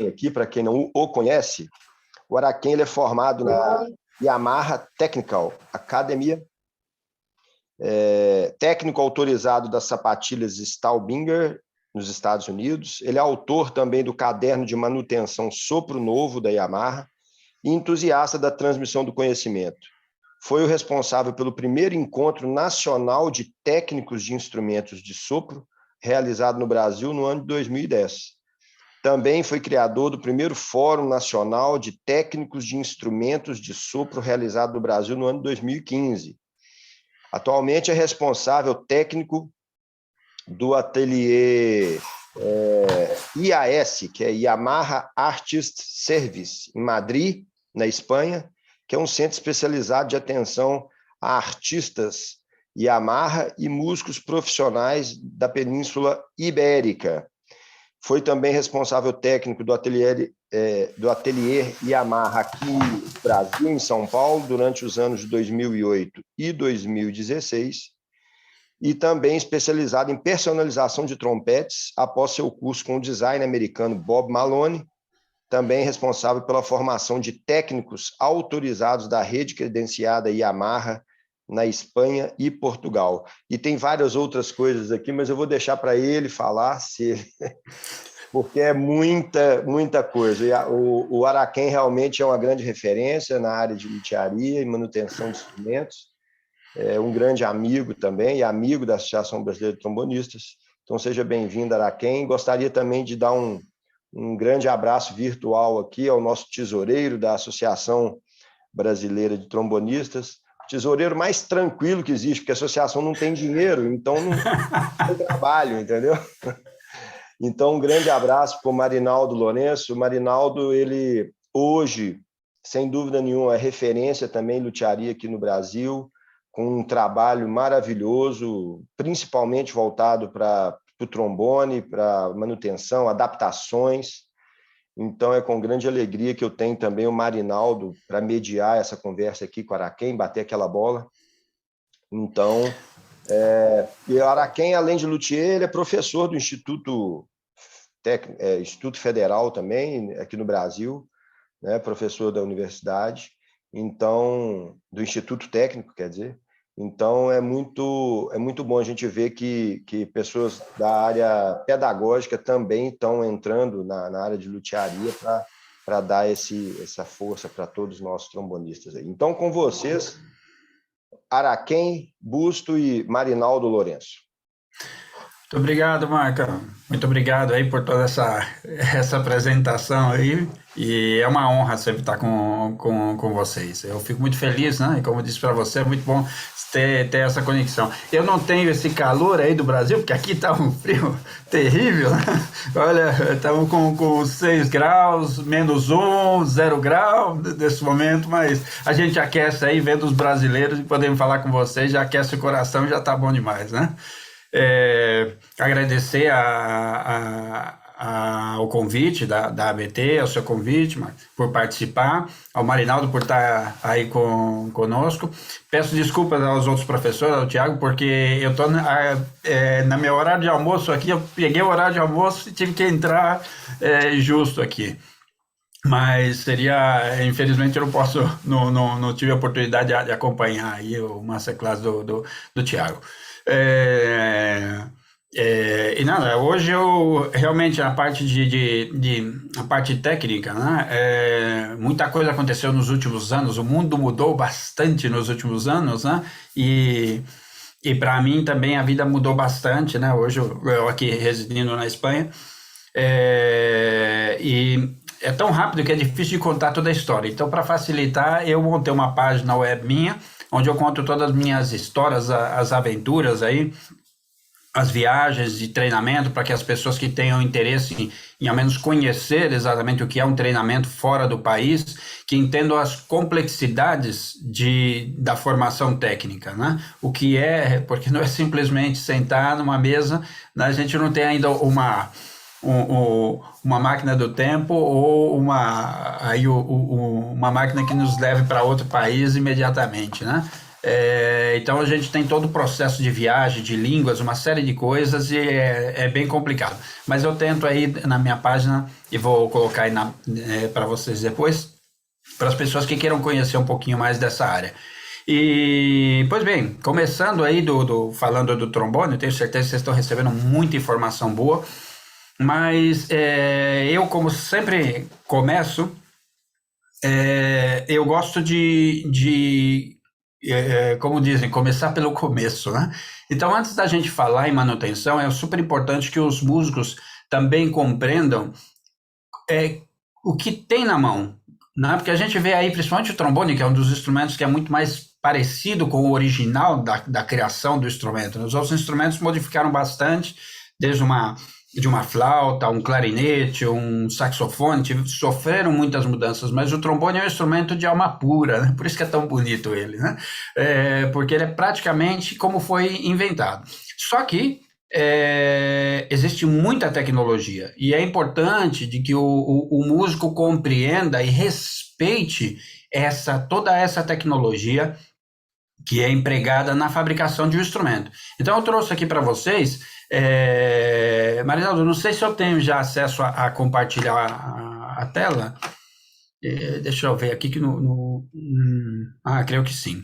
Aqui, para quem não o conhece, o Araquém ele é formado na Yamaha Technical Academy, técnico autorizado das sapatilhas Staubinger, nos Estados Unidos. Ele é autor também do caderno de manutenção Sopro Novo da Yamaha e entusiasta da transmissão do conhecimento. Foi o responsável pelo primeiro encontro nacional de técnicos de instrumentos de sopro, realizado no Brasil no ano de 2010. Também foi criador do primeiro Fórum Nacional de Técnicos de Instrumentos de Sopro, realizado no Brasil no ano de 2015. Atualmente é responsável técnico do ateliê IAS, que é Yamaha Artist Service, em Madrid, na Espanha, que é um centro especializado de atenção a artistas Yamaha e músicos profissionais da Península Ibérica. Foi também responsável técnico do ateliê Yamaha aqui no Brasil, em São Paulo, durante os anos de 2008 e 2016, e também especializado em personalização de trompetes após seu curso com o design americano Bob Malone, também responsável pela formação de técnicos autorizados da rede credenciada Yamaha na Espanha e Portugal. E tem várias outras coisas aqui, mas eu vou deixar para ele falar, porque é muita coisa. E o Araquém realmente é uma grande referência na área de luthiaria e manutenção de instrumentos. É um grande amigo também, e amigo da Associação Brasileira de Trombonistas. Então, seja bem-vindo, Araquém. Gostaria também de dar um grande abraço virtual aqui ao nosso tesoureiro da Associação Brasileira de Trombonistas, tesoureiro mais tranquilo que existe, porque a associação não tem dinheiro, então não tem trabalho, entendeu? Então, um grande abraço para o Marinaldo Lourenço. O Marinaldo, ele hoje, sem dúvida nenhuma, é referência também em luthiaria aqui no Brasil, com um trabalho maravilhoso, principalmente voltado para o trombone, para manutenção, adaptações. Então, é com grande alegria que eu tenho também o Marinaldo para mediar essa conversa aqui com o Araquém, bater aquela bola. Então, e o Araquém, além de luthier, ele é professor do Instituto Federal também, aqui no Brasil, né? Professor da universidade, então, do Instituto Técnico, quer dizer. Então, é muito bom a gente ver que pessoas da área pedagógica também estão entrando na área de luthiaria para dar essa força para todos nós trombonistas aí. Então, com vocês, Araquém Busto e Marinaldo Lourenço. Muito obrigado, Marca. Muito obrigado aí por toda essa apresentação aí. E é uma honra sempre estar com vocês. Eu fico muito feliz, né? E como eu disse para você, é muito bom ter essa conexão. Eu não tenho esse calor aí do Brasil, porque aqui está um frio terrível, né? Olha, estamos com 6 graus, -1, 0 grau nesse momento, mas a gente aquece aí vendo os brasileiros e podemos falar com vocês, já aquece o coração, já está bom demais, né? Agradecer ao convite da ABT, ao seu convite, por participar, ao Marinaldo por estar aí conosco. Peço desculpas aos outros professores, ao Tiago, porque eu estou na meu horário de almoço aqui, eu peguei o horário de almoço e tive que entrar justo aqui. Mas infelizmente eu não tive a oportunidade de acompanhar aí o Masterclass do Tiago. E nada, hoje eu realmente a parte a parte técnica, né? Muita coisa aconteceu nos últimos anos, o mundo mudou bastante nos últimos anos, né? E para mim também a vida mudou bastante, né? Hoje eu aqui residindo na Espanha, e é tão rápido que é difícil de contar toda a história. Então, para facilitar, eu montei uma página web minha, onde eu conto todas as minhas histórias, as aventuras aí, as viagens de treinamento, para que as pessoas que tenham interesse em ao menos conhecer exatamente o que é um treinamento fora do país, que entendam as complexidades da formação técnica, né? O que porque não é simplesmente sentar numa mesa, né? A gente não tem ainda uma uma máquina do tempo ou uma máquina que nos leve para outro país imediatamente, né? Então a gente tem todo o processo de viagem, de línguas, uma série de coisas e é bem complicado. Mas eu tento aí na minha página e vou colocar aí para vocês depois, para as pessoas que queiram conhecer um pouquinho mais dessa área. E, pois bem, começando aí falando do trombone, eu tenho certeza que vocês estão recebendo muita informação boa, mas eu, como sempre começo, eu gosto como dizem, começar pelo começo, né? Então, antes da gente falar em manutenção, é super importante que os músicos também compreendam o que tem na mão, né? Porque a gente vê aí, principalmente o trombone, que é um dos instrumentos que é muito mais parecido com o original da criação do instrumento. Os outros instrumentos modificaram bastante, desde de uma flauta, um clarinete, um saxofone, sofreram muitas mudanças, mas o trombone é um instrumento de alma pura, né? Por isso que é tão bonito ele, né? Porque ele é praticamente como foi inventado. Só que existe muita tecnologia e é importante de que o músico compreenda e respeite toda essa tecnologia que é empregada na fabricação de um instrumento. Então eu trouxe aqui para vocês, Marisaldo, não sei se eu tenho já acesso a compartilhar a tela. Deixa eu ver aqui que creio que sim.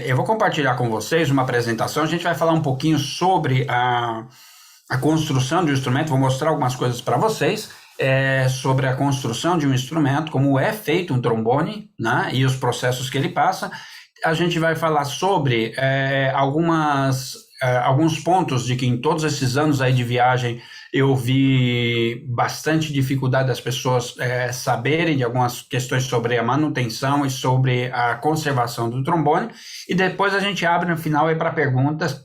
Eu vou compartilhar com vocês uma apresentação, a gente vai falar um pouquinho sobre a construção de um instrumento, vou mostrar algumas coisas para vocês, sobre a construção de um instrumento, como é feito um trombone, né, e os processos que ele passa. A gente vai falar sobre alguns pontos de que em todos esses anos aí de viagem eu vi bastante dificuldade das pessoas saberem de algumas questões sobre a manutenção e sobre a conservação do trombone, e depois a gente abre no final aí para perguntas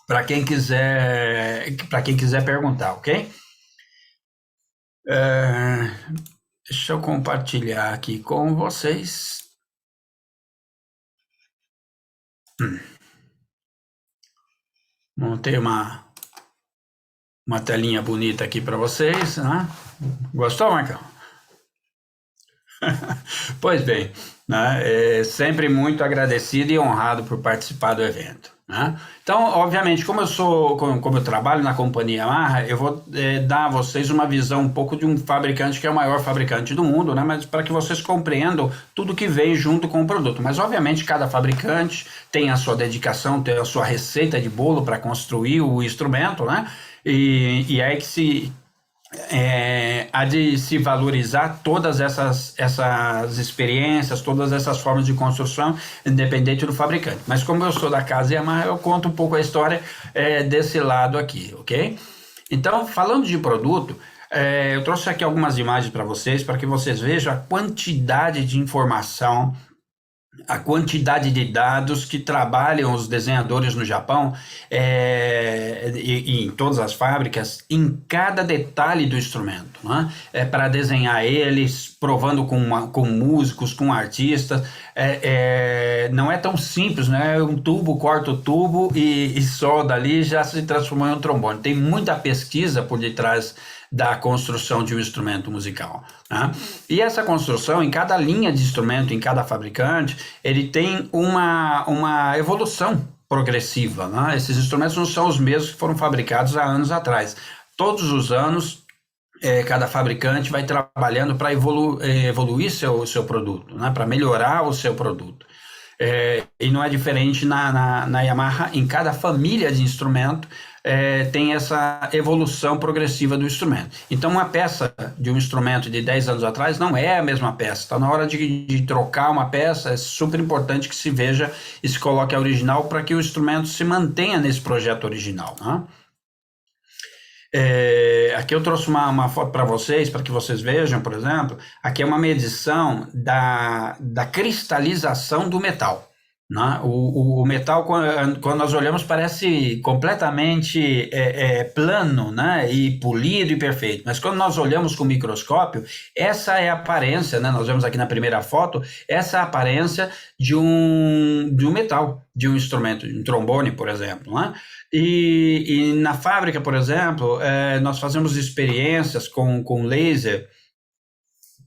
para quem quiser perguntar, ok? Deixa eu compartilhar aqui com vocês. Montei uma telinha bonita aqui para vocês, né? Gostou, Marcão? Pois bem, né? Sempre muito agradecido e honrado por participar do evento, né? Então, obviamente, como eu trabalho na companhia Yamaha, eu vou dar a vocês uma visão um pouco de um fabricante que é o maior fabricante do mundo, né? Mas para que vocês compreendam tudo que vem junto com o produto. Mas, obviamente, cada fabricante tem a sua dedicação, tem a sua receita de bolo para construir o instrumento, né? E é que há de se valorizar todas essas experiências, todas essas formas de construção, independente do fabricante. Mas como eu sou da casa Yamaha, eu conto um pouco a história desse lado aqui, ok? Então, falando de produto, eu trouxe aqui algumas imagens para que vocês vejam a quantidade de informação, a quantidade de dados que trabalham os desenhadores no Japão e em todas as fábricas, em cada detalhe do instrumento, né? Para desenhar eles, provando com músicos, com artistas. Não é tão simples, né? Um tubo, corta o tubo e solda ali, já se transformou em um trombone. Tem muita pesquisa por detrás da construção de um instrumento musical, né? E essa construção, em cada linha de instrumento, em cada fabricante, ele tem uma evolução progressiva, né? Esses instrumentos não são os mesmos que foram fabricados há anos atrás. Todos os anos, cada fabricante vai trabalhando para evoluir seu produto, né? Para melhorar o seu produto. E não é diferente na Yamaha. Em cada família de instrumento tem essa evolução progressiva do instrumento. Então, uma peça de um instrumento de 10 anos atrás não é a mesma peça. Está na hora de trocar uma peça. É super importante que se veja e se coloque a original para que o instrumento se mantenha nesse projeto original, né? Aqui eu trouxe uma foto para vocês, para que vocês vejam, por exemplo. Aqui é uma medição da cristalização do metal. né? O metal, quando nós olhamos, parece completamente plano, né? E polido e perfeito. Mas quando nós olhamos com o microscópio, essa é a aparência, né? Nós vemos aqui na primeira foto, essa é a aparência de um metal, de um instrumento, de um trombone, por exemplo, né? E na fábrica, por exemplo, nós fazemos experiências com laser,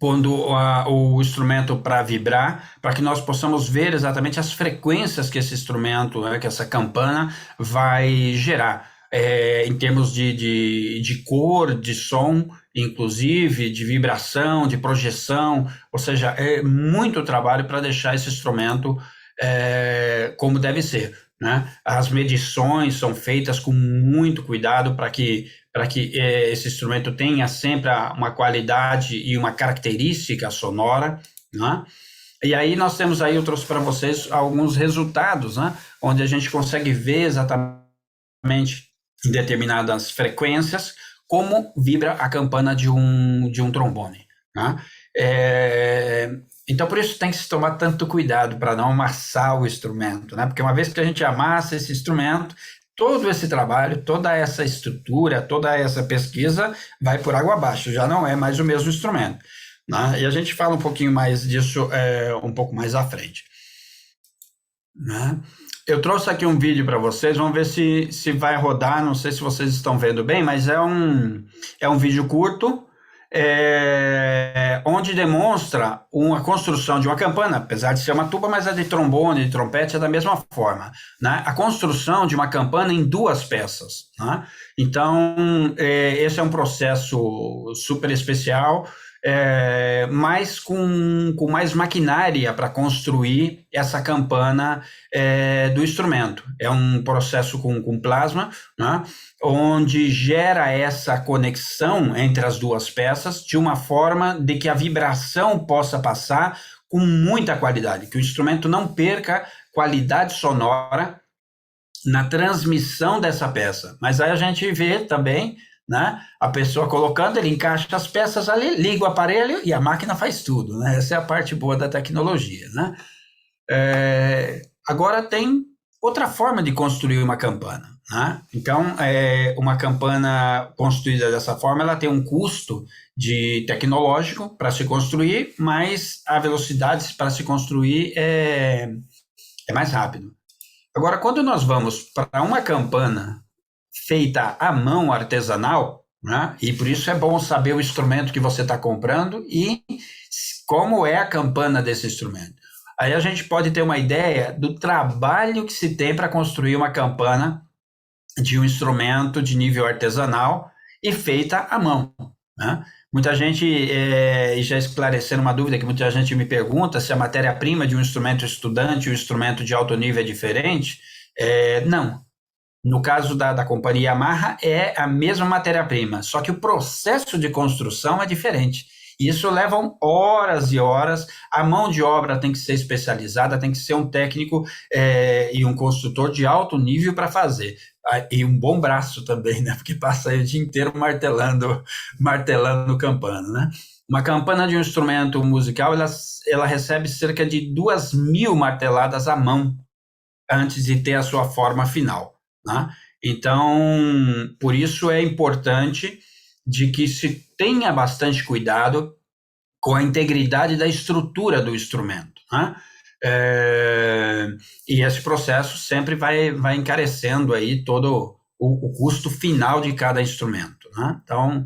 pondo o instrumento para vibrar, para que nós possamos ver exatamente as frequências que esse instrumento, que essa campana vai gerar, em termos de cor, de som, inclusive, de vibração, de projeção, ou seja, é muito trabalho para deixar esse instrumento como deve ser, né? As medições são feitas com muito cuidado para que esse instrumento tenha sempre uma qualidade e uma característica sonora, né? E aí nós temos aí, eu trouxe para vocês alguns resultados, né? Onde a gente consegue ver exatamente em determinadas frequências como vibra a campana de um trombone, né? Então, por isso tem que se tomar tanto cuidado para não amassar o instrumento, né? Porque uma vez que a gente amassa esse instrumento, todo esse trabalho, toda essa estrutura, toda essa pesquisa vai por água abaixo, já não é mais o mesmo instrumento, né? E a gente fala um pouquinho mais disso um pouco mais à frente, né? Eu trouxe aqui um vídeo para vocês, vamos ver se vai rodar, não sei se vocês estão vendo bem, mas é um vídeo curto, onde demonstra a construção de uma campana, apesar de ser uma tuba, mas a de trombone, de trompete é da mesma forma, né? A construção de uma campana em duas peças, né? Então, esse é um processo super especial, mas com mais maquinária para construir essa campana do instrumento. É um processo com plasma, né? Onde gera essa conexão entre as duas peças de uma forma de que a vibração possa passar com muita qualidade, que o instrumento não perca qualidade sonora na transmissão dessa peça. Mas aí a gente vê também, né, a pessoa colocando, ele encaixa as peças ali, liga o aparelho e a máquina faz tudo, né? Essa é a parte boa da tecnologia, né? Agora tem outra forma de construir uma campana, né? Então, uma campana construída dessa forma, ela tem um custo tecnológico para se construir, mas a velocidade para se construir é mais rápido. Agora, quando nós vamos para uma campana feita à mão, artesanal, né? E por isso é bom saber o instrumento que você está comprando e como é a campana desse instrumento. Aí a gente pode ter uma ideia do trabalho que se tem para construir uma campana de um instrumento de nível artesanal e feita à mão, né? Muita gente, e já esclarecendo uma dúvida que muita gente me pergunta, se a matéria-prima de um instrumento estudante e um instrumento de alto nível é diferente. Não. No caso da companhia Yamaha, é a mesma matéria-prima, só que o processo de construção é diferente. Isso leva horas e horas, a mão de obra tem que ser especializada, tem que ser um técnico e um construtor de alto nível para fazer. E um bom braço também, né? Porque passa aí o dia inteiro martelando campana, né? Uma campana de um instrumento musical, ela recebe cerca de 2.000 marteladas à mão antes de ter a sua forma final, né? Então, por isso é importante de que se tenha bastante cuidado com a integridade da estrutura do instrumento, né? E esse processo sempre vai encarecendo aí todo o custo final de cada instrumento, né? Então,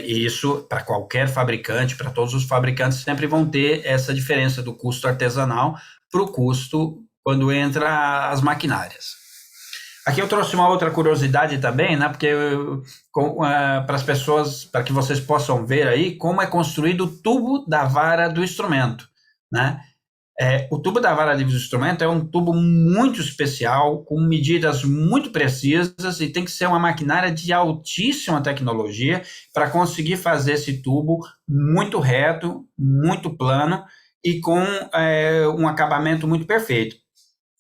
isso para qualquer fabricante, para todos os fabricantes, sempre vão ter essa diferença do custo artesanal para o custo quando entra as maquinárias. Aqui eu trouxe uma outra curiosidade também, né? Porque para as pessoas, para que vocês possam ver aí como é construído o tubo da vara do instrumento, né? O tubo da vara do instrumento é um tubo muito especial, com medidas muito precisas, e tem que ser uma maquinária de altíssima tecnologia para conseguir fazer esse tubo muito reto, muito plano e com um acabamento muito perfeito,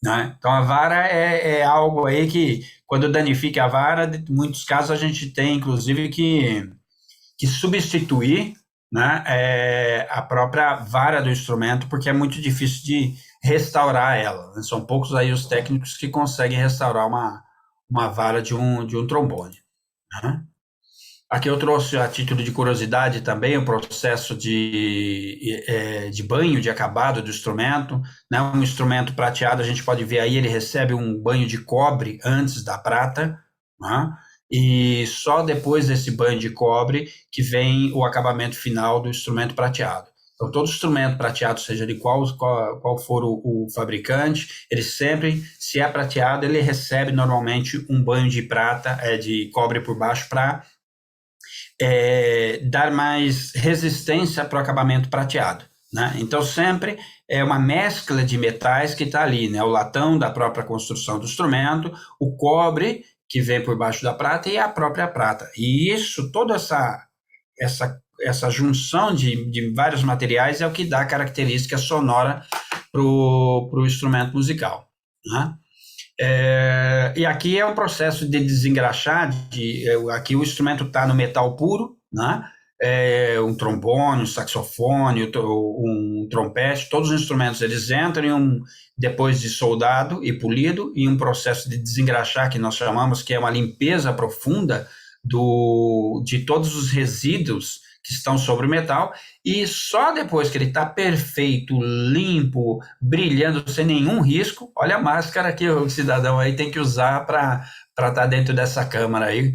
né? Então, a vara é algo aí que, quando danifica a vara, em muitos casos a gente tem, inclusive, que substituir, né, a própria vara do instrumento, porque é muito difícil restaurar ela, né? São poucos aí os técnicos que conseguem restaurar uma vara de um trombone, né? Aqui eu trouxe, a título de curiosidade também, o processo de banho, de acabado do instrumento, né? Um instrumento prateado, a gente pode ver aí, ele recebe um banho de cobre antes da prata, né? E só depois desse banho de cobre que vem o acabamento final do instrumento prateado. Então, todo instrumento prateado, seja de qual for o fabricante, ele sempre, se é prateado, ele recebe normalmente um banho de prata, de cobre por baixo, para dar mais resistência para o acabamento prateado, né? Então, sempre é uma mescla de metais que está ali, né? O latão da própria construção do instrumento, o cobre que vem por baixo da prata e a própria prata. E isso, toda essa junção de vários materiais é o que dá a característica sonora para o instrumento musical, né? E aqui é um processo de desengraxar, aqui o instrumento está no metal puro, né? Um trombone, um saxofone, um trompete, todos os instrumentos eles entram depois de soldado e polido, em um processo de desengraxar, que nós chamamos, que é uma limpeza profunda de todos os resíduos que estão sobre o metal, e só depois que ele está perfeito, limpo, brilhando, sem nenhum risco, olha a máscara que o cidadão aí tem que usar para estar dentro dessa câmara aí,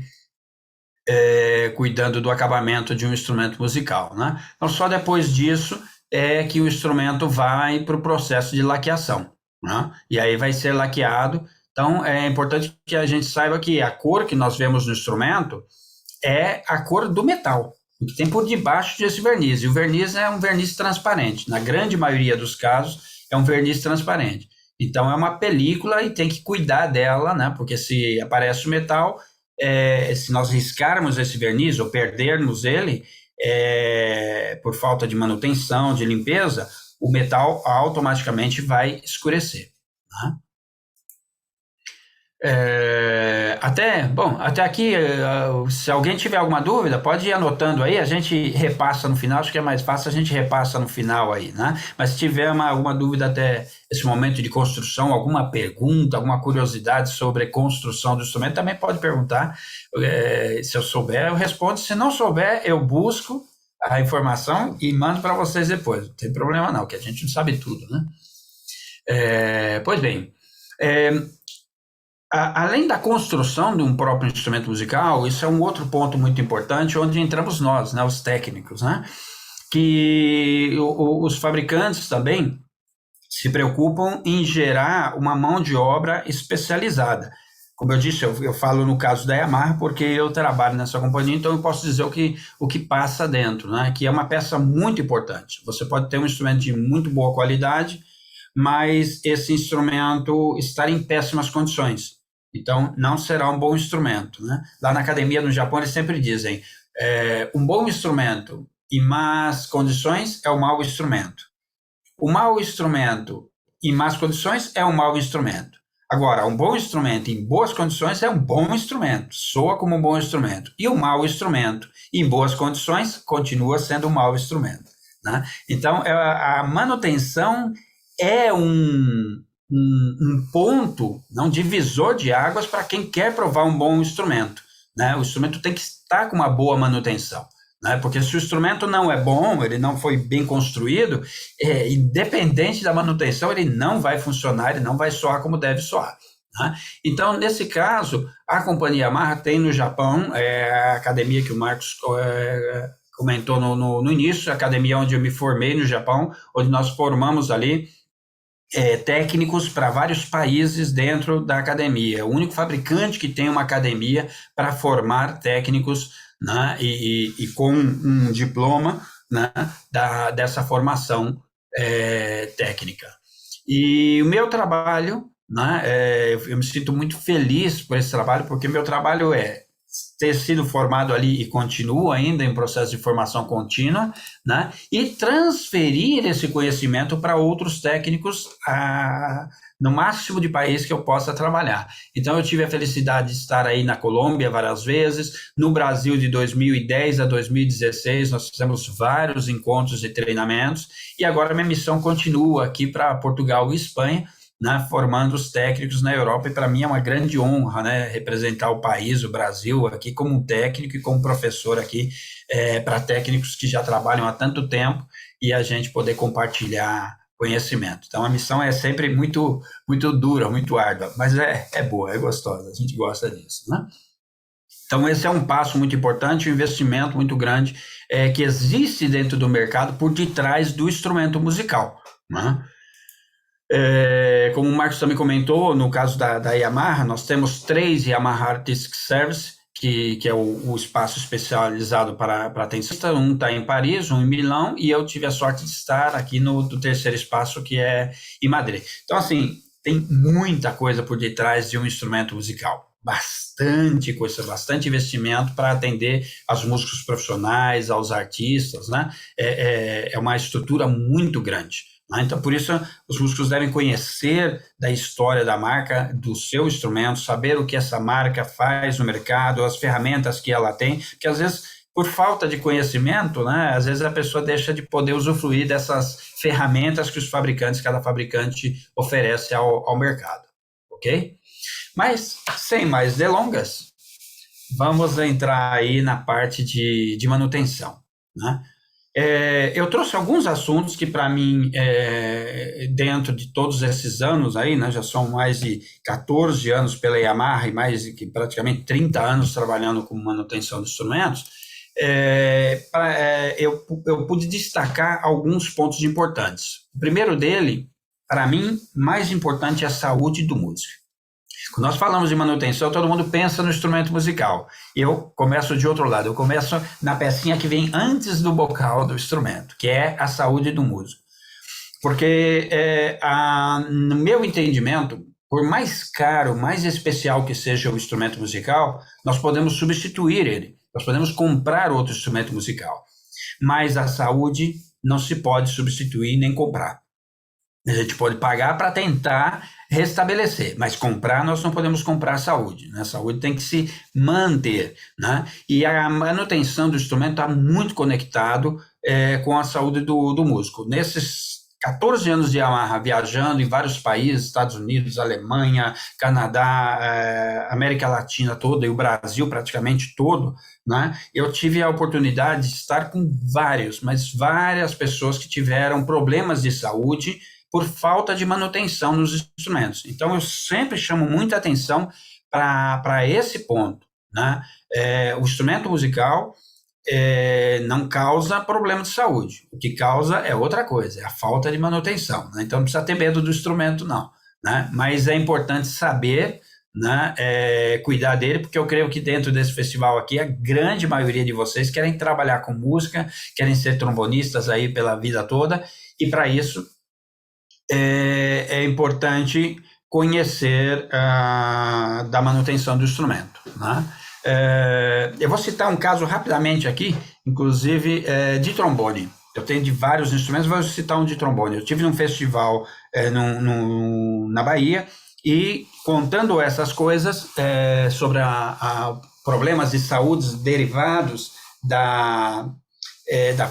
cuidando do acabamento de um instrumento musical, né? Então, só depois disso é que o instrumento vai para o processo de laqueação, né? E aí vai ser laqueado. Então, é importante que a gente saiba que a cor que nós vemos no instrumento é a cor do metal, o que tem por debaixo desse verniz. E o verniz é um verniz transparente. Na grande maioria dos casos, é um verniz transparente. Então, é uma película e tem que cuidar dela, né? Porque se aparece o metal, se nós riscarmos esse verniz ou perdermos ele, por falta de manutenção, de limpeza, o metal automaticamente vai escurecer, né? Até aqui, se alguém tiver alguma dúvida, pode ir anotando aí, a gente repassa no final, acho que é mais fácil, a gente repassa no final aí, né? Mas se tiver alguma dúvida até esse momento de construção, alguma pergunta, alguma curiosidade sobre a construção do instrumento, também pode perguntar. Se eu souber, eu respondo. Se não souber, eu busco a informação e mando para vocês depois. Não tem problema não, que a gente não sabe tudo, né? Pois bem, além da construção de um próprio instrumento musical, isso é um outro ponto muito importante, onde entramos nós, né, os técnicos, né? Que os fabricantes também se preocupam em gerar uma mão de obra especializada. Como eu disse, eu falo no caso da Yamaha, porque eu trabalho nessa companhia, então eu posso dizer o que passa dentro, né? Que é uma peça muito importante. Você pode ter um instrumento de muito boa qualidade, mas esse instrumento estar em péssimas condições. Então, não será um bom instrumento, né? Lá na academia no Japão, eles sempre dizem, um bom instrumento em más condições é um mau instrumento. O mau instrumento em más condições é um mau instrumento. Agora, um bom instrumento em boas condições é um bom instrumento, soa como um bom instrumento. E o mau instrumento em boas condições continua sendo um mau instrumento, né? Então, a manutenção é um ponto, um divisor de águas para quem quer provar um bom instrumento, né? O instrumento tem que estar com uma boa manutenção, né? Porque se o instrumento não é bom, ele não foi bem construído, independente da manutenção, ele não vai funcionar, ele não vai soar como deve soar, né? Então, nesse caso, a companhia Yamaha tem no Japão, a academia que o Marcos comentou no início, a academia onde eu me formei no Japão, onde nós formamos ali técnicos para vários países dentro da academia. É o único fabricante que tem uma academia para formar técnicos, né, e com um diploma, né, dessa formação técnica. E o meu trabalho, né, eu me sinto muito feliz por esse trabalho, porque meu trabalho é ter sido formado ali e continuo ainda em processo de formação contínua, né? E transferir esse conhecimento para outros técnicos no máximo de país que eu possa trabalhar. Então, eu tive a felicidade de estar aí na Colômbia várias vezes, no Brasil de 2010 a 2016, nós fizemos vários encontros e treinamentos, e agora minha missão continua aqui para Portugal e Espanha, né, formando os técnicos na Europa, e para mim é uma grande honra, né, representar o país, o Brasil, aqui como técnico e como professor aqui, para técnicos que já trabalham há tanto tempo, e a gente poder compartilhar conhecimento. Então, a missão é sempre muito, muito dura, muito árdua, mas é boa, é gostosa, a gente gosta disso, né? Então, esse é um passo muito importante, um investimento muito grande que existe dentro do mercado por detrás do instrumento musical, né? Como o Marcos também comentou, no caso da Yamaha, nós temos 3 Yamaha Artistic Service, que é o espaço especializado para tensista. Um está em Paris, um em Milão, e eu tive a sorte de estar aqui no terceiro espaço, que é em Madrid. Então, assim, tem muita coisa por detrás de um instrumento musical. Bastante coisa, bastante investimento para atender aos músicos profissionais, aos artistas, né? É uma estrutura muito grande. Então, por isso, os músicos devem conhecer da história da marca, do seu instrumento, saber o que essa marca faz no mercado, as ferramentas que ela tem, porque às vezes, por falta de conhecimento, né, às vezes a pessoa deixa de poder usufruir dessas ferramentas que cada fabricante oferece ao mercado, ok? Mas, sem mais delongas, vamos entrar aí na parte de manutenção, né? Eu trouxe alguns assuntos que, para mim, dentro de todos esses anos aí, né, já são mais de 14 anos pela Yamaha e mais de praticamente 30 anos trabalhando com manutenção de instrumentos, eu pude destacar alguns pontos importantes. O primeiro dele, para mim, mais importante é a saúde do músico. Quando nós falamos de manutenção, todo mundo pensa no instrumento musical. Eu começo de outro lado, eu começo na pecinha que vem antes do bocal do instrumento, que é a saúde do músico. Porque, no meu entendimento, por mais caro, mais especial que seja o instrumento musical, nós podemos substituir ele, nós podemos comprar outro instrumento musical. Mas a saúde não se pode substituir nem comprar. A gente pode pagar para tentar restabelecer, mas comprar, nós não podemos comprar saúde, né? A saúde tem que se manter, né? E a manutenção do instrumento está muito conectado com a saúde do músico. Nesses 14 anos de Yamaha, viajando em vários países, Estados Unidos, Alemanha, Canadá, América Latina toda, e o Brasil praticamente todo, né? Eu tive a oportunidade de estar com várias pessoas que tiveram problemas de saúde por falta de manutenção nos instrumentos. Então, eu sempre chamo muita atenção para esse ponto, né? O instrumento musical não causa problema de saúde. O que causa é outra coisa, é a falta de manutenção, né? Então, não precisa ter medo do instrumento, não, né? Mas é importante saber, né, cuidar dele, porque eu creio que dentro desse festival aqui, a grande maioria de vocês querem trabalhar com música, querem ser trombonistas aí pela vida toda, e para isso é importante conhecer da manutenção do instrumento, né? Eu vou citar um caso rapidamente aqui, inclusive de trombone. Eu tenho de vários instrumentos, vou citar um de trombone. Eu tive num festival na Bahia, e contando essas coisas sobre problemas de saúde derivados da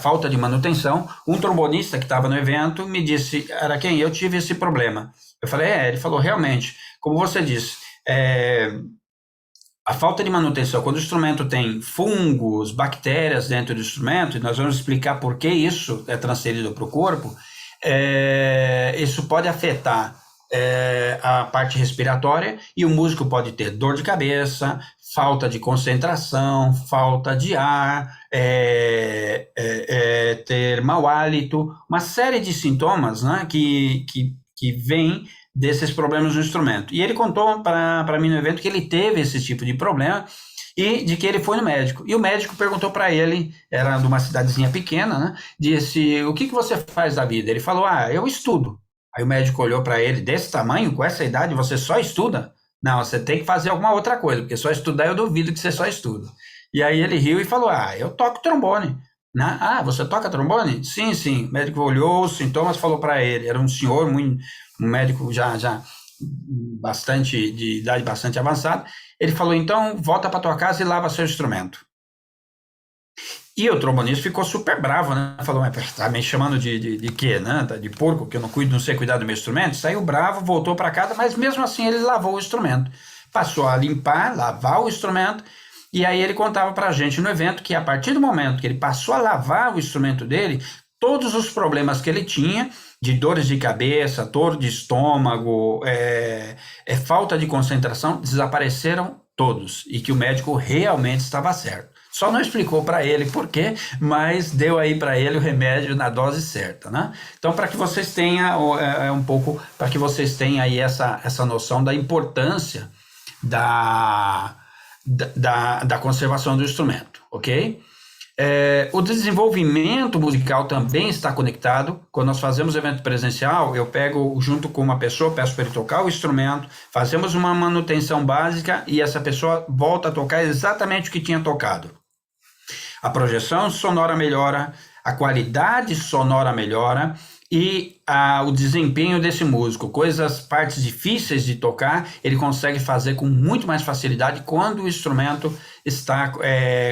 falta de manutenção, um trombonista que estava no evento me disse: Araquém, eu tive esse problema. Eu falei, ele falou, realmente, como você disse, a falta de manutenção, quando o instrumento tem fungos, bactérias dentro do instrumento, e nós vamos explicar por que isso é transferido para o corpo, isso pode afetar a parte respiratória, e o músico pode ter dor de cabeça, falta de concentração, falta de ar, ter mau hálito, uma série de sintomas, né, que vêm desses problemas no instrumento. E ele contou para mim no evento que ele teve esse tipo de problema e de que ele foi no médico. E o médico perguntou para ele, era de uma cidadezinha pequena, né, disse, o que você faz da vida? Ele falou, eu estudo. Aí o médico olhou para ele, desse tamanho, com essa idade, você só estuda? Não, você tem que fazer alguma outra coisa, porque só estudar eu duvido que você só estuda. E aí ele riu e falou, eu toco trombone. Né? Você toca trombone? Sim. O médico olhou os sintomas, falou para ele, era um senhor, um médico já de idade bastante avançada. Ele falou, então, volta para tua casa e lava seu instrumento. E o trombonista ficou super bravo, né? Falou, mas tá me chamando de quê, né? De porco, que eu não sei cuidar do meu instrumento? Saiu bravo, voltou para casa, mas mesmo assim ele lavou o instrumento. Passou a limpar, lavar o instrumento, e aí ele contava para a gente no evento que a partir do momento que ele passou a lavar o instrumento dele, todos os problemas que ele tinha, de dores de cabeça, dor de estômago, falta de concentração, desapareceram todos, e que o médico realmente estava certo. Só não explicou para ele por quê, mas deu aí para ele o remédio na dose certa, né? Então, para que vocês tenham para que vocês tenham aí essa noção da importância da conservação do instrumento, ok? O desenvolvimento musical também está conectado. Quando nós fazemos evento presencial, eu pego junto com uma pessoa, peço para ele tocar o instrumento, fazemos uma manutenção básica e essa pessoa volta a tocar exatamente o que tinha tocado. A projeção sonora melhora, a qualidade sonora melhora e o desempenho desse músico, partes difíceis de tocar, ele consegue fazer com muito mais facilidade quando o instrumento está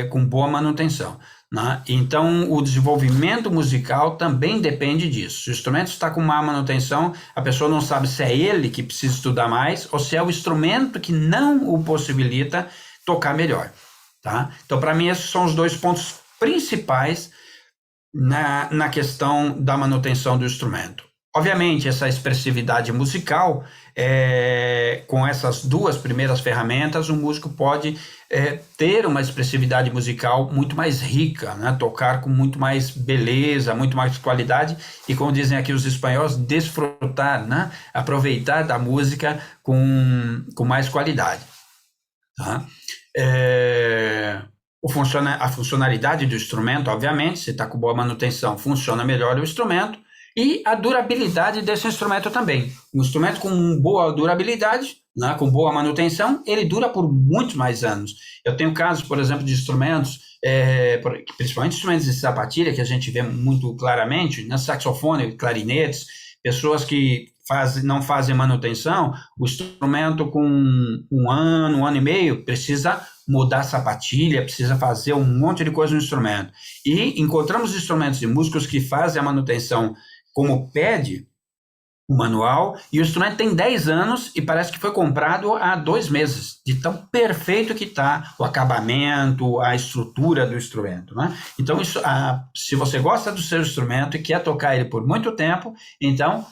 com boa manutenção, né? Então, o desenvolvimento musical também depende disso. Se o instrumento está com má manutenção, a pessoa não sabe se é ele que precisa estudar mais ou se é o instrumento que não o possibilita tocar melhor. Tá? Então, para mim, esses são os dois pontos principais na questão da manutenção do instrumento. Obviamente, essa expressividade musical, com essas duas primeiras ferramentas, o músico pode ter uma expressividade musical muito mais rica, né? Tocar com muito mais beleza, muito mais qualidade e, como dizem aqui os espanhóis, desfrutar, né? Aproveitar da música com mais qualidade. Tá? A funcionalidade do instrumento, obviamente, se está com boa manutenção, funciona melhor o instrumento, e a durabilidade desse instrumento também. Um instrumento com boa durabilidade, né, com boa manutenção, ele dura por muitos mais anos. Eu tenho casos, por exemplo, de instrumentos, principalmente instrumentos de sapatilha, que a gente vê muito claramente, né, saxofone, clarinetes, pessoas que não fazem manutenção, o instrumento com um ano e meio, precisa mudar a sapatilha, precisa fazer um monte de coisa no instrumento. E encontramos instrumentos de músicos que fazem a manutenção como pede o manual, e o instrumento tem 10 anos e parece que foi comprado há 2 meses, de tão perfeito que está o acabamento, a estrutura do instrumento, né? Então, se você gosta do seu instrumento e quer tocar ele por muito tempo, então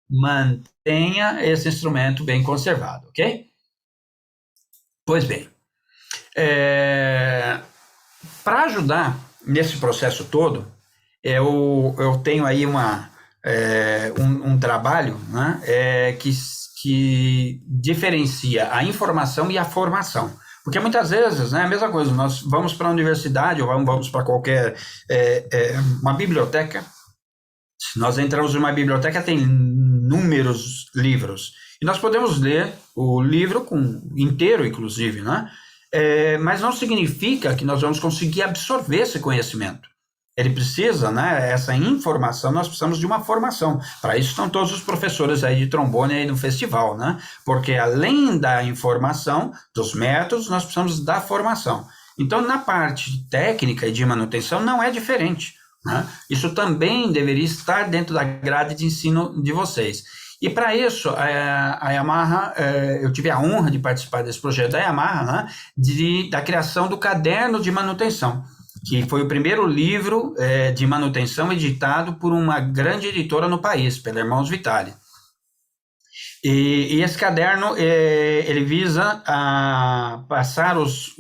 mantenha esse instrumento bem conservado, ok? Pois bem, para ajudar nesse processo todo, eu tenho aí um trabalho, né, que diferencia a informação e a formação. Porque muitas vezes, né, a mesma coisa, nós vamos para a universidade ou vamos para qualquer uma biblioteca. Se nós entramos numa biblioteca, tem inúmeros livros. E nós podemos ler o livro inteiro, inclusive, né? Mas não significa que nós vamos conseguir absorver esse conhecimento. Ele precisa, né, essa informação, nós precisamos de uma formação. Para isso estão todos os professores aí de trombone aí no festival, né? Porque além da informação, dos métodos, nós precisamos da formação. Então, na parte técnica e de manutenção, não é diferente, né? Isso também deveria estar dentro da grade de ensino de vocês. E para isso, a Yamaha, eu tive a honra de participar desse projeto da Yamaha, né, da criação do caderno de manutenção, que foi o primeiro livro de manutenção editado por uma grande editora no país, pela Irmãos Vitale. E esse caderno, ele visa passar os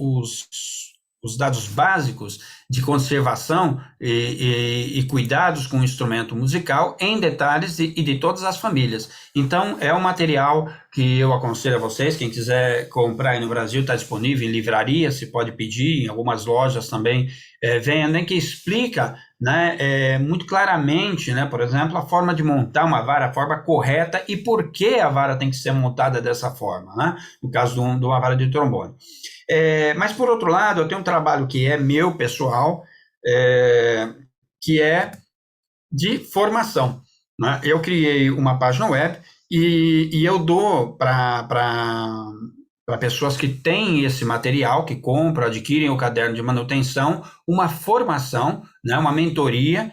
dados básicos de conservação e cuidados com o instrumento musical em detalhes e de todas as famílias. Então, é um material que eu aconselho a vocês, quem quiser comprar aí no Brasil, está disponível em livraria, se pode pedir, em algumas lojas também vendem, que explica, né, muito claramente, né, por exemplo, a forma de montar uma vara, a forma correta e por que a vara tem que ser montada dessa forma, né, no caso de uma vara de trombone. Mas, por outro lado, eu tenho um trabalho que é meu, pessoal, que é de formação, né? Eu criei uma página web E eu dou para pessoas que têm esse material, que compram, adquirem o caderno de manutenção, uma formação, né, uma mentoria.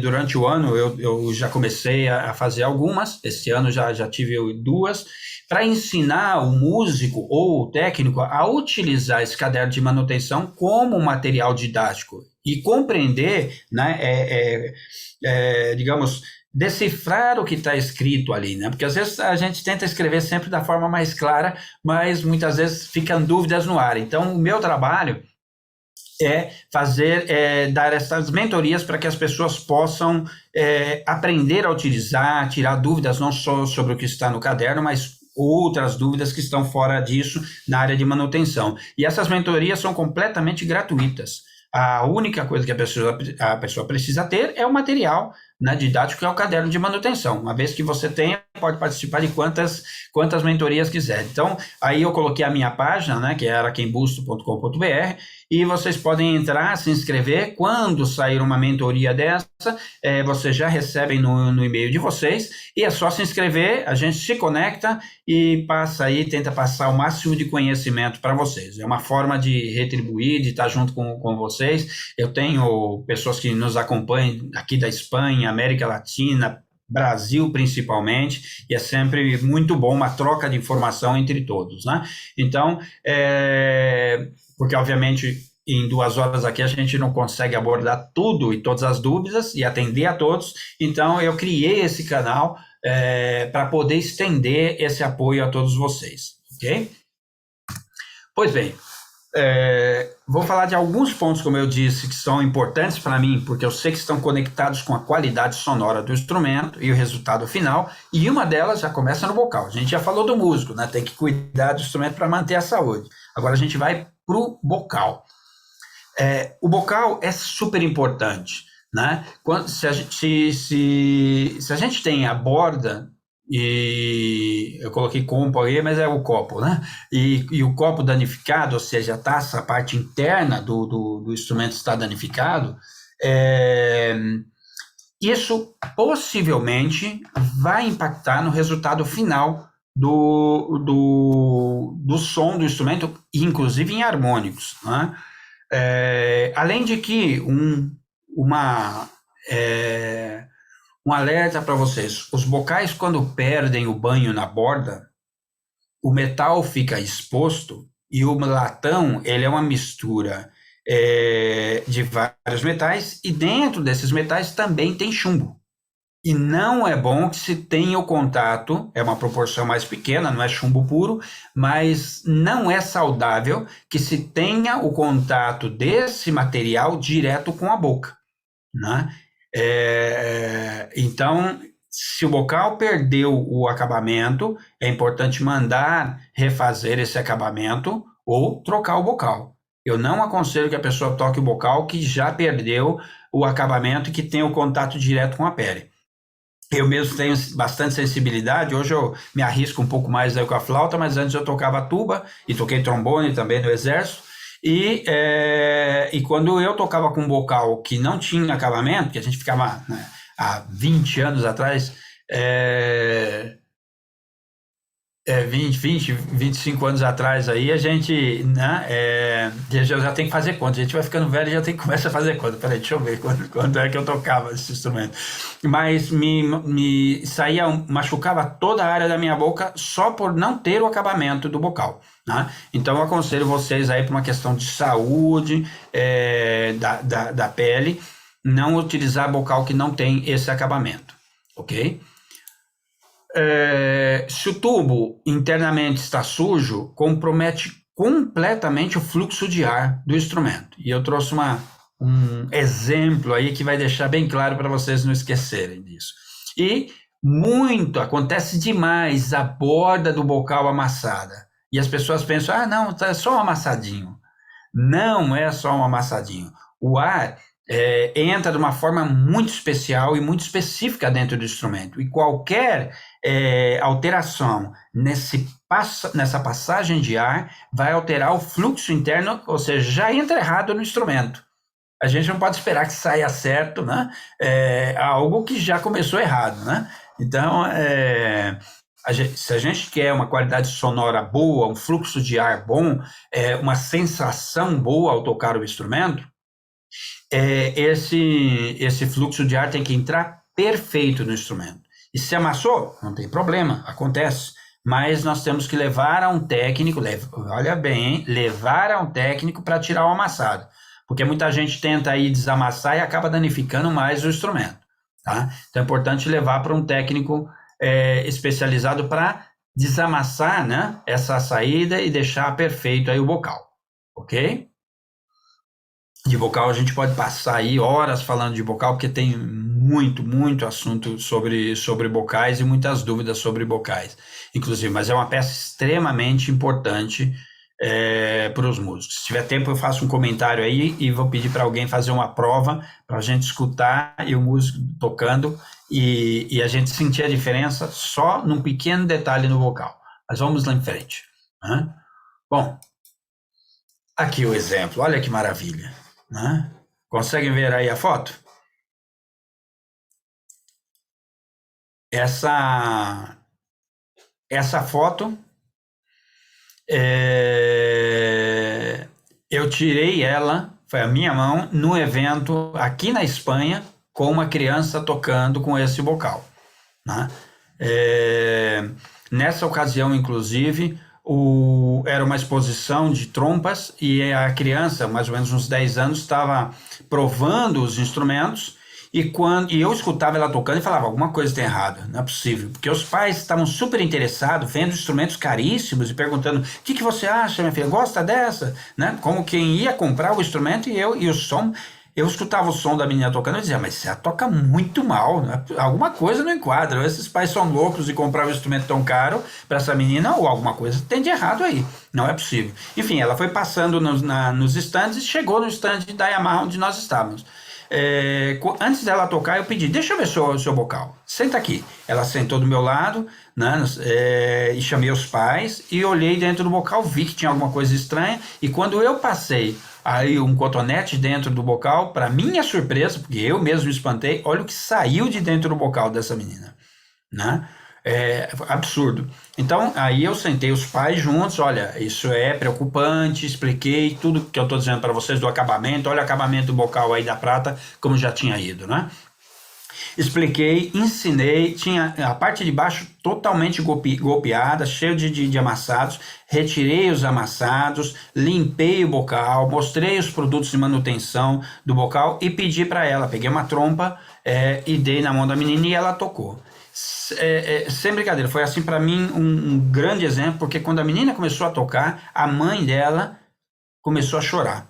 Durante o ano eu já comecei a fazer algumas, esse ano já tive 2, para ensinar o músico ou o técnico a utilizar esse caderno de manutenção como um material didático e compreender, né, digamos, decifrar o que está escrito ali, né? Porque às vezes a gente tenta escrever sempre da forma mais clara, mas muitas vezes ficam dúvidas no ar. Então, o meu trabalho é dar essas mentorias para que as pessoas possam aprender a utilizar, tirar dúvidas não só sobre o que está no caderno, mas outras dúvidas que estão fora disso na área de manutenção. E essas mentorias são completamente gratuitas. A única coisa que a pessoa precisa ter é o material, né, didático, que é o caderno de manutenção. Uma vez que você tenha, pode participar de quantas mentorias quiser. Então, aí eu coloquei a minha página, né, que é araquembusto.com.br, e vocês podem entrar, se inscrever. Quando sair uma mentoria dessa, vocês já recebem no e-mail de vocês, e é só se inscrever, a gente se conecta e tenta passar o máximo de conhecimento para vocês. É uma forma de retribuir, de estar junto com vocês. Eu tenho pessoas que nos acompanham aqui da Espanha, América Latina, Brasil principalmente, e é sempre muito bom uma troca de informação entre todos, né? Então, porque obviamente em 2 horas aqui a gente não consegue abordar tudo e todas as dúvidas e atender a todos, então eu criei esse canal para poder estender esse apoio a todos vocês, ok? Pois bem, vou falar de alguns pontos, como eu disse, que são importantes para mim, porque eu sei que estão conectados com a qualidade sonora do instrumento e o resultado final, e uma delas já começa no bocal. A gente já falou do músico, né? Tem que cuidar do instrumento para manter a saúde. Agora a gente vai para o bocal. O bocal é super importante, né? Se a gente tem a borda, e eu coloquei copo aí, mas é o copo, né? E o copo danificado, ou seja, a taça, a parte interna do instrumento está danificado, isso possivelmente vai impactar no resultado final do som do instrumento, inclusive em harmônicos, né? Além de que um alerta para vocês: os bocais, quando perdem o banho na borda, o metal fica exposto, e o latão, ele é uma mistura de vários metais, e dentro desses metais também tem chumbo. E não é bom que se tenha o contato, é uma proporção mais pequena, não é chumbo puro, mas não é saudável que se tenha o contato desse material direto com a boca, né? Então, se o bocal perdeu o acabamento, é importante mandar refazer esse acabamento ou trocar o bocal. Eu não aconselho que a pessoa toque o bocal que já perdeu o acabamento e que tenha o contato direto com a pele. Eu mesmo tenho bastante sensibilidade, hoje eu me arrisco um pouco mais aí com a flauta, mas antes eu tocava tuba e toquei trombone também no exército, e quando eu tocava com um bocal que não tinha acabamento, que a gente ficava, né, há 20 anos atrás, 25 anos atrás aí, a gente, né, já tem que fazer conta, a gente vai ficando velho e já tem que começar a fazer conta. Peraí, deixa eu ver quando é que eu tocava esse instrumento. Mas machucava toda a área da minha boca só por não ter o acabamento do bocal, né? Então eu aconselho vocês aí, por uma questão de saúde da pele, não utilizar bocal que não tem esse acabamento, ok? Se o tubo internamente está sujo, compromete completamente o fluxo de ar do instrumento. E eu trouxe um exemplo aí que vai deixar bem claro para vocês não esquecerem disso. E acontece demais a borda do bocal amassada. E as pessoas pensam, não, é só um amassadinho. Não é só um amassadinho. O ar entra de uma forma muito especial e muito específica dentro do instrumento. E qualquer alteração nessa passagem de ar vai alterar o fluxo interno, ou seja, já entra errado no instrumento. A gente não pode esperar que saia certo, né? Algo que já começou errado, né? Então, se a gente quer uma qualidade sonora boa, um fluxo de ar bom, uma sensação boa ao tocar o instrumento, esse fluxo de ar tem que entrar perfeito no instrumento. E se amassou, não tem problema, acontece. Mas nós temos que levar a um técnico, olha bem, levar a um técnico para tirar o amassado. Porque muita gente tenta aí desamassar e acaba danificando mais o instrumento. Tá? Então é importante levar para um técnico especializado para desamassar, né, essa saída e deixar perfeito aí o bocal. Ok? De vocal a gente pode passar aí horas falando de vocal, porque tem muito assunto sobre vocais e muitas dúvidas sobre vocais, inclusive, mas é uma peça extremamente importante para os músicos. Se tiver tempo eu faço um comentário aí e vou pedir para alguém fazer uma prova para a gente escutar e o músico tocando e a gente sentir a diferença só num pequeno detalhe no vocal. Mas vamos lá em frente. Né? Bom, aqui o exemplo, olha que maravilha. Né? Conseguem ver aí a foto? Essa foto, eu tirei ela, foi a minha mão, no evento aqui na Espanha, com uma criança tocando com esse vocal. Né? Nessa ocasião, inclusive, era uma exposição de trompas e a criança, mais ou menos uns 10 anos, estava provando os instrumentos e eu escutava ela tocando e falava, alguma coisa está errada, não é possível, porque os pais estavam super interessados, vendo instrumentos caríssimos e perguntando, o que você acha, minha filha, gosta dessa? Né? Como quem ia comprar o instrumento e o som. Eu escutava o som da menina tocando e dizia, mas você toca muito mal, né? Alguma coisa não enquadra, esses pais são loucos de comprar um instrumento tão caro para essa menina, ou alguma coisa tem de errado aí, não é possível. Enfim, ela foi passando nos estandes e chegou no estande da Yamaha onde nós estávamos. Antes dela tocar, eu pedi, deixa eu ver o seu vocal, senta aqui. Ela sentou do meu lado, né, e chamei os pais e olhei dentro do vocal, vi que tinha alguma coisa estranha, e quando eu passei aí um cotonete dentro do bocal, para minha surpresa, porque eu mesmo espantei, olha o que saiu de dentro do bocal dessa menina, né? Absurdo. Então, aí eu sentei os pais juntos, olha, isso é preocupante, expliquei tudo que eu estou dizendo para vocês do acabamento, olha o acabamento do bocal aí da prata, como já tinha ido, né? Expliquei, ensinei, tinha a parte de baixo totalmente golpeada, cheio de amassados, retirei os amassados, limpei o bocal, mostrei os produtos de manutenção do bocal e pedi para ela, peguei uma trompa e dei na mão da menina e ela tocou. Sem brincadeira, foi assim para mim um grande exemplo, porque quando a menina começou a tocar, a mãe dela começou a chorar.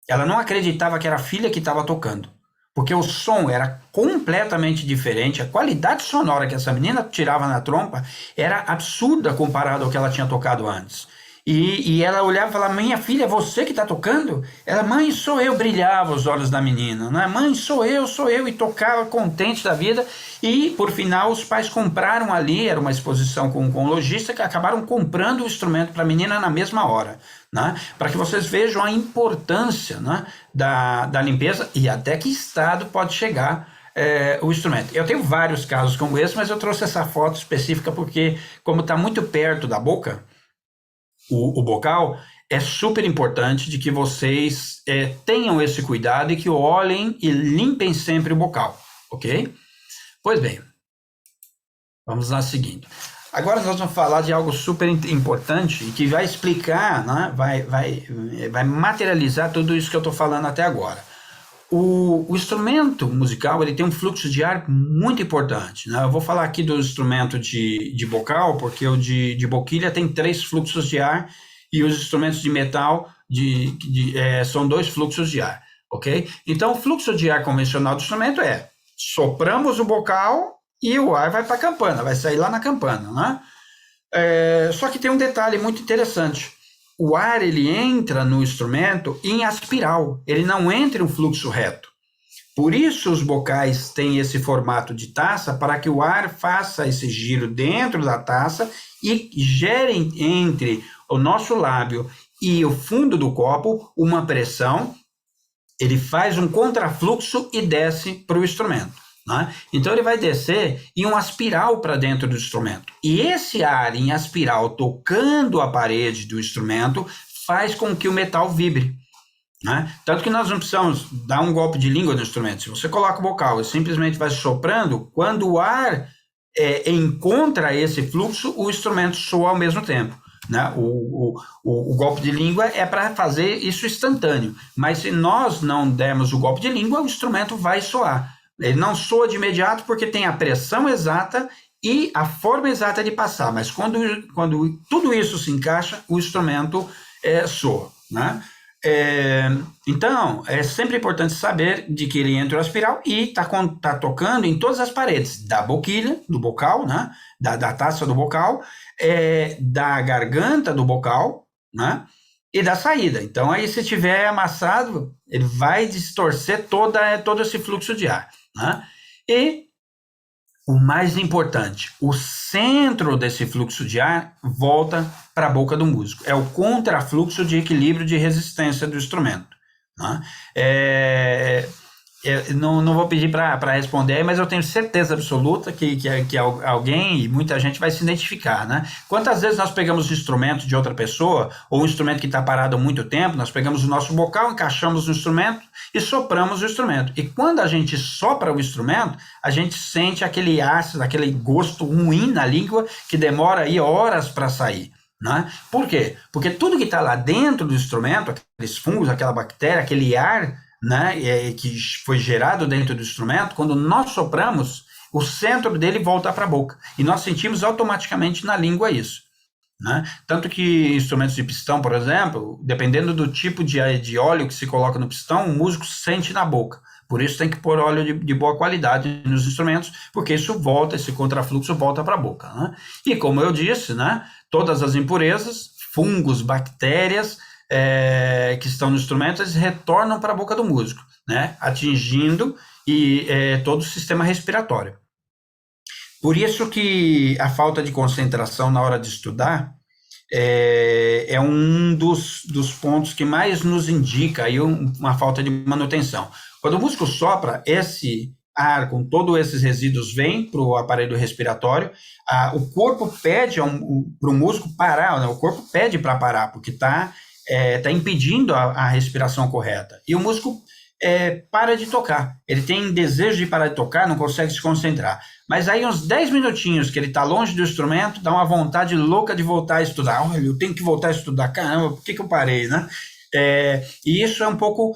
Ela não acreditava que era a filha que estava tocando. Porque o som era completamente diferente, a qualidade sonora que essa menina tirava na trompa era absurda comparado ao que ela tinha tocado antes. E ela olhava e falava, minha filha, é você que está tocando? Ela, mãe, sou eu, brilhava os olhos da menina, né? Mãe, sou eu, e tocava contente da vida. E, por final, os pais compraram ali, era uma exposição com um lojista, que acabaram comprando o instrumento para a menina na mesma hora. Né? Para que vocês vejam a importância, né, da limpeza e até que estado pode chegar o instrumento. Eu tenho vários casos como esse, mas eu trouxe essa foto específica porque, como está muito perto da boca, o bocal, é super importante de que vocês tenham esse cuidado e que olhem e limpem sempre o bocal, ok? Pois bem, vamos lá seguindo. Agora nós vamos falar de algo super importante e que vai explicar, né, vai materializar tudo isso que eu estou falando até agora. O instrumento musical ele tem um fluxo de ar muito importante. Né? Eu vou falar aqui do instrumento de bocal, porque o de boquilha tem 3 fluxos de ar e os instrumentos de metal são 2 fluxos de ar. Okay? Então, o fluxo de ar convencional do instrumento sopramos o bocal e o ar vai para a campana, vai sair lá na campana. Né? Só que tem um detalhe muito interessante. O ar ele entra no instrumento em espiral, ele não entra em um fluxo reto. Por isso os bocais têm esse formato de taça, para que o ar faça esse giro dentro da taça e gere entre o nosso lábio e o fundo do copo uma pressão, ele faz um contrafluxo e desce para o instrumento. né? Então ele vai descer em uma espiral para dentro do instrumento. E esse ar em espiral tocando a parede do instrumento faz com que o metal vibre, né? Tanto que nós não precisamos dar um golpe de língua no instrumento. Se você coloca o bocal e simplesmente vai soprando, quando o ar encontra esse fluxo, o instrumento soa ao mesmo tempo, né? O golpe de língua é para fazer isso instantâneo, mas se nós não dermos o golpe de língua, o instrumento vai soar. Ele não soa de imediato porque tem a pressão exata e a forma exata de passar, mas quando tudo isso se encaixa, o instrumento soa, né? Então, é sempre importante saber de que ele entra o espiral e tá tocando em todas as paredes, da boquilha, do bocal, né? da taça do bocal, da garganta do bocal, né? E da saída. Então, aí se tiver amassado, ele vai distorcer todo esse fluxo de ar, né? E o mais importante, o centro desse fluxo de ar volta para a boca do músico. É o contrafluxo de equilíbrio de resistência do instrumento, né? Não vou pedir para responder, mas eu tenho certeza absoluta que alguém e muita gente vai se identificar, né? Quantas vezes nós pegamos o instrumento de outra pessoa, ou um instrumento que está parado há muito tempo, nós pegamos o nosso bocal, encaixamos no instrumento e sopramos o instrumento. E quando a gente sopra o instrumento, a gente sente aquele ácido, aquele gosto ruim na língua que demora aí horas para sair, né? Por quê? Porque tudo que está lá dentro do instrumento, aqueles fungos, aquela bactéria, aquele ar, né, que foi gerado dentro do instrumento, quando nós sopramos, o centro dele volta para a boca. E nós sentimos automaticamente na língua isso, né? Tanto que instrumentos de pistão, por exemplo, dependendo do tipo de óleo que se coloca no pistão, o músico sente na boca. Por isso tem que pôr óleo de boa qualidade nos instrumentos, porque isso volta, esse contrafluxo volta para a boca, né? E como eu disse, né, todas as impurezas, fungos, bactérias, que estão no instrumento, eles retornam para a boca do músico, né, atingindo todo o sistema respiratório. Por isso que a falta de concentração na hora de estudar é um dos pontos que mais nos indica aí uma falta de manutenção. Quando o músico sopra, esse ar com todos esses resíduos vem para o aparelho respiratório, o corpo pede para o músico parar, né? O corpo pede para parar, porque está impedindo a respiração correta. E o músico para de tocar. Ele tem desejo de parar de tocar, não consegue se concentrar. Mas aí uns 10 minutinhos que ele está longe do instrumento, dá uma vontade louca de voltar a estudar. Olha, eu tenho que voltar a estudar. Caramba, por que eu parei, né? E isso é um pouco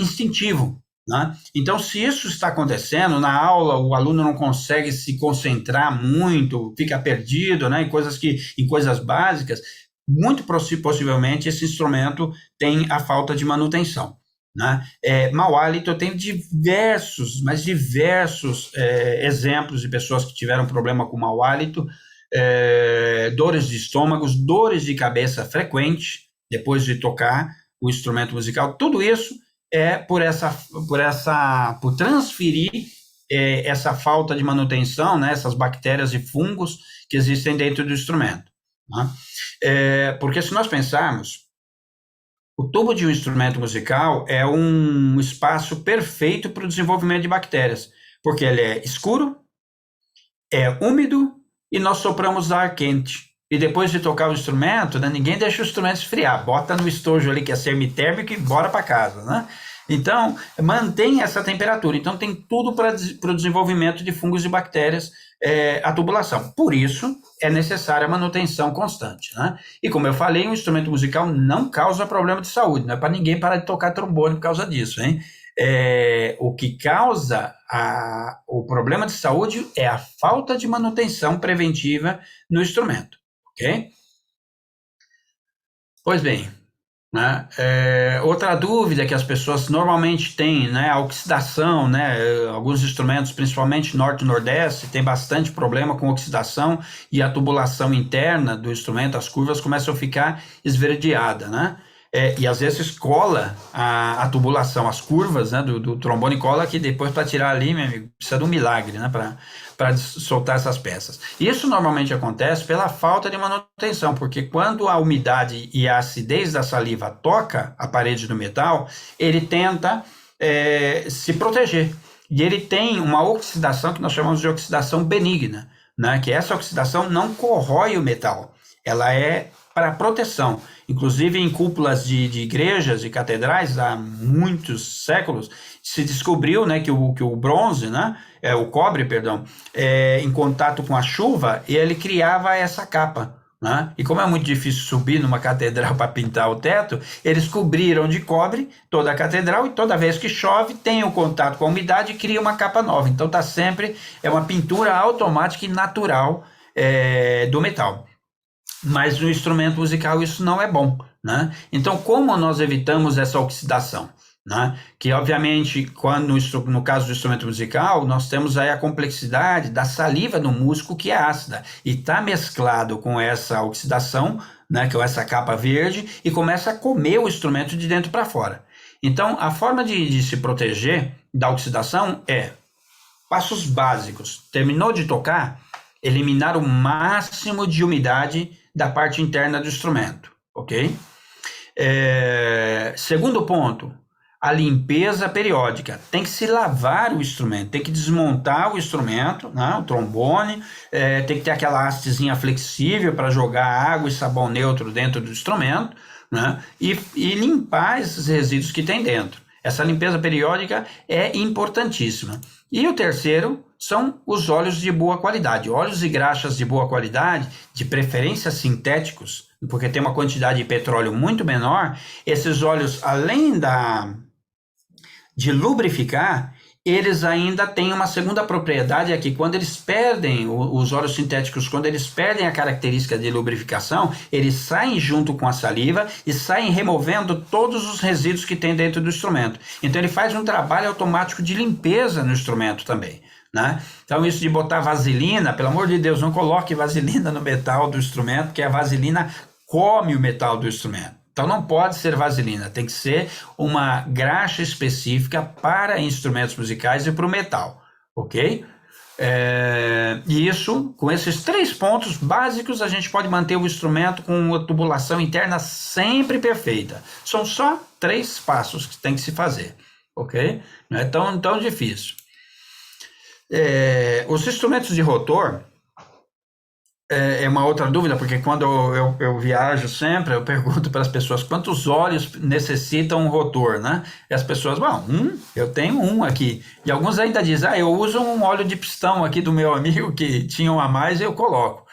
instintivo, né? Então, se isso está acontecendo, na aula o aluno não consegue se concentrar muito, fica perdido, né, em coisas básicas, muito possivelmente esse instrumento tem a falta de manutenção, né? Mau hálito, eu tenho diversos exemplos de pessoas que tiveram problema com mau hálito, dores de estômago, dores de cabeça frequente depois de tocar o instrumento musical. Tudo isso por transferir essa falta de manutenção, né, essas bactérias e fungos que existem dentro do instrumento, né? Porque se nós pensarmos, o tubo de um instrumento musical é um espaço perfeito para o desenvolvimento de bactérias, porque ele é escuro, é úmido e nós sopramos ar quente. E depois de tocar o instrumento, né, ninguém deixa o instrumento esfriar, bota no estojo ali que é semitérmico e bora para casa, né? Então, mantém essa temperatura. Então, tem tudo para o desenvolvimento de fungos e bactérias, a tubulação. Por isso, é necessária a manutenção constante, né? E como eu falei, um instrumento musical não causa problema de saúde, não é para ninguém parar de tocar trombone por causa disso, hein? O que causa o problema de saúde é a falta de manutenção preventiva no instrumento, ok? Pois bem, né? Outra dúvida que as pessoas normalmente têm, né, a oxidação, né? Alguns instrumentos, principalmente norte e nordeste, tem bastante problema com oxidação e a tubulação interna do instrumento, as curvas começam a ficar esverdeadas, né? E às vezes cola a tubulação, as curvas, né, do trombone cola, que depois para tirar ali, meu amigo, precisa de um milagre, né, para soltar essas peças. Isso normalmente acontece pela falta de manutenção, porque quando a umidade e a acidez da saliva toca a parede do metal, ele tenta se proteger. e ele tem uma oxidação que nós chamamos de oxidação benigna, né? Que essa oxidação não corrói o metal, ela é para proteção. Inclusive em cúpulas de igrejas e catedrais, há muitos séculos, se descobriu, né, que o bronze, né, o cobre, perdão, em contato com a chuva, ele criava essa capa. Né? E como é muito difícil subir numa catedral para pintar o teto, eles cobriram de cobre toda a catedral e toda vez que chove tem o contato com a umidade e cria uma capa nova. Então tá sempre, é uma pintura automática e natural do metal. Mas no instrumento musical isso não é bom, né? Então como nós evitamos essa oxidação? Né? Que obviamente quando no caso do instrumento musical nós temos aí a complexidade da saliva do músico, que é ácida e está mesclado com essa oxidação, né, que é essa capa verde, e começa a comer o instrumento de dentro para fora. Então a forma de se proteger da oxidação é passos básicos: terminou de tocar, eliminar o máximo de umidade da parte interna do instrumento, ok? Segundo ponto, a limpeza periódica. Tem que se lavar o instrumento, tem que desmontar o instrumento, né? O trombone, tem que ter aquela hastezinha flexível para jogar água e sabão neutro dentro do instrumento, né? E limpar esses resíduos que tem dentro. Essa limpeza periódica é importantíssima. E o terceiro são os óleos de boa qualidade. Óleos e graxas de boa qualidade, de preferência sintéticos, porque tem uma quantidade de petróleo muito menor. Esses óleos, além de lubrificar, eles ainda têm uma segunda propriedade, é que quando eles perdem, os óleos sintéticos, quando eles perdem a característica de lubrificação, eles saem junto com a saliva e saem removendo todos os resíduos que tem dentro do instrumento. Então ele faz um trabalho automático de limpeza no instrumento também, né? Então isso de botar vaselina, pelo amor de Deus, não coloque vaselina no metal do instrumento, porque a vaselina come o metal do instrumento. Então não pode ser vaselina, tem que ser uma graxa específica para instrumentos musicais e para o metal, ok? E isso, com esses 3 pontos básicos, a gente pode manter o instrumento com uma tubulação interna sempre perfeita. São só 3 passos que tem que se fazer, ok? Não é tão difícil. Os instrumentos de rotor, é uma outra dúvida, porque quando eu viajo sempre, eu pergunto para as pessoas quantos óleos necessitam um rotor, né? E as pessoas, bom, eu tenho um aqui. E alguns ainda dizem, eu uso um óleo de pistão aqui do meu amigo que tinha um a mais e eu coloco.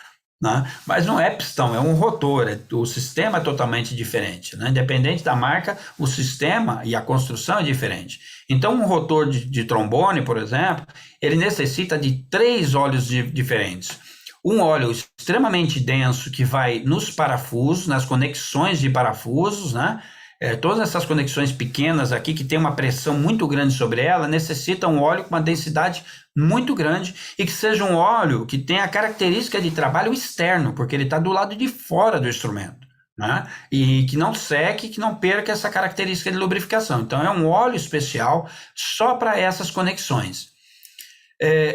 Né? Mas não é pistão, é um rotor, o sistema é totalmente diferente, né? Independente da marca, o sistema e a construção é diferente. Então um rotor de trombone, por exemplo, ele necessita de 3 óleos diferentes. Um óleo extremamente denso que vai nos parafusos, nas conexões de parafusos, né? Todas essas conexões pequenas aqui, que tem uma pressão muito grande sobre ela, necessitam um óleo com uma densidade muito grande e que seja um óleo que tenha a característica de trabalho externo, porque ele está do lado de fora do instrumento, né? E que não seque, que não perca essa característica de lubrificação. Então é um óleo especial só para essas conexões.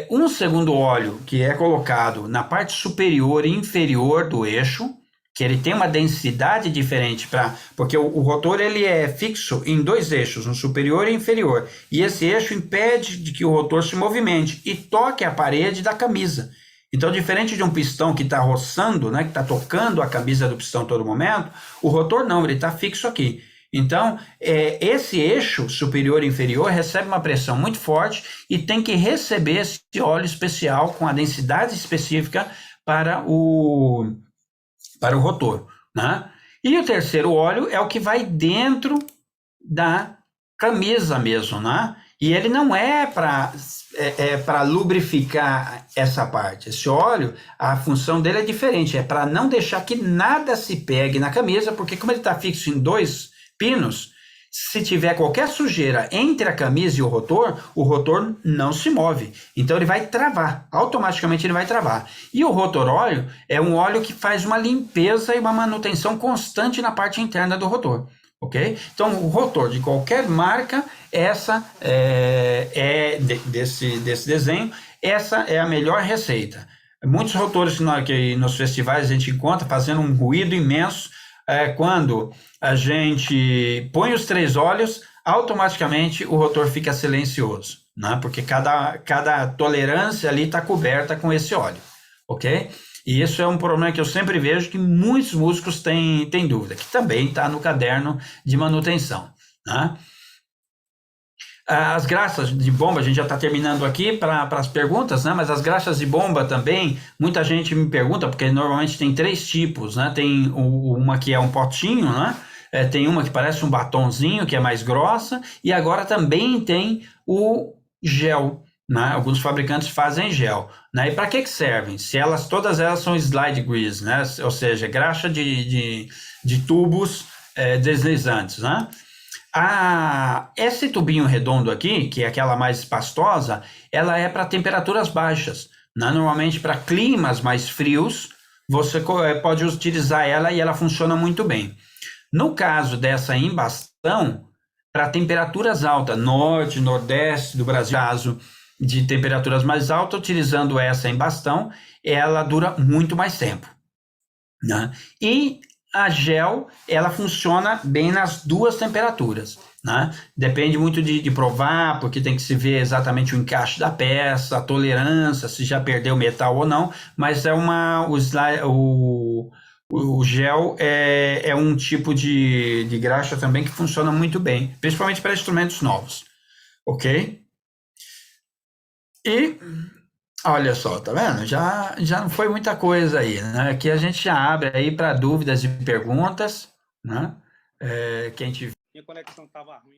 Um segundo óleo que é colocado na parte superior e inferior do eixo, que ele tem uma densidade diferente, porque o rotor ele é fixo em 2 eixos, no superior e inferior, e esse eixo impede de que o rotor se movimente e toque a parede da camisa. Então, diferente de um pistão que está roçando, né, que está tocando a camisa do pistão todo momento, o rotor não, ele está fixo aqui. Então, esse eixo superior e inferior recebe uma pressão muito forte e tem que receber esse óleo especial com a densidade específica para o rotor, né? E o terceiro óleo é o que vai dentro da camisa mesmo, né? E ele não é para lubrificar essa parte. Esse óleo, a função dele é diferente, é para não deixar que nada se pegue na camisa, porque como ele está fixo em 2 pinos, se tiver qualquer sujeira entre a camisa e o rotor não se move. Então ele vai travar, automaticamente ele vai travar. E o rotor óleo é um óleo que faz uma limpeza e uma manutenção constante na parte interna do rotor. Ok? Então o rotor de qualquer marca, essa desse desenho, essa é a melhor receita. Muitos rotores que nos festivais a gente encontra fazendo um ruído imenso, quando a gente põe os 3 óleos, automaticamente o rotor fica silencioso, né? Porque cada tolerância ali está coberta com esse óleo, ok? E isso é um problema que eu sempre vejo que muitos músicos têm dúvida, que também está no caderno de manutenção, né? As graxas de bomba, a gente já está terminando aqui para as perguntas, né? Mas as graxas de bomba também, muita gente me pergunta, porque normalmente tem 3 tipos, né? Tem uma que é um potinho, né? Tem uma que parece um batonzinho, que é mais grossa, e agora também tem o gel, né? Alguns fabricantes fazem gel, né? E para que servem? Se todas elas são slide grease, né? Ou seja, graxa de tubos deslizantes, né? Esse tubinho redondo aqui, que é aquela mais pastosa, ela é para temperaturas baixas, né? Normalmente para climas mais frios, você pode utilizar ela e ela funciona muito bem. No caso dessa embastão, para temperaturas altas, norte, nordeste do Brasil, caso de temperaturas mais altas, utilizando essa embastão, ela dura muito mais tempo, né? E a gel, ela funciona bem nas 2 temperaturas, né? Depende muito de provar, porque tem que se ver exatamente o encaixe da peça, a tolerância, se já perdeu metal ou não, mas o gel é um tipo de graxa também que funciona muito bem, principalmente para instrumentos novos, ok? E olha só, tá vendo? Já não foi muita coisa aí, né? Aqui a gente já abre aí para dúvidas e perguntas, né? Quem tiver. Minha conexão estava ruim.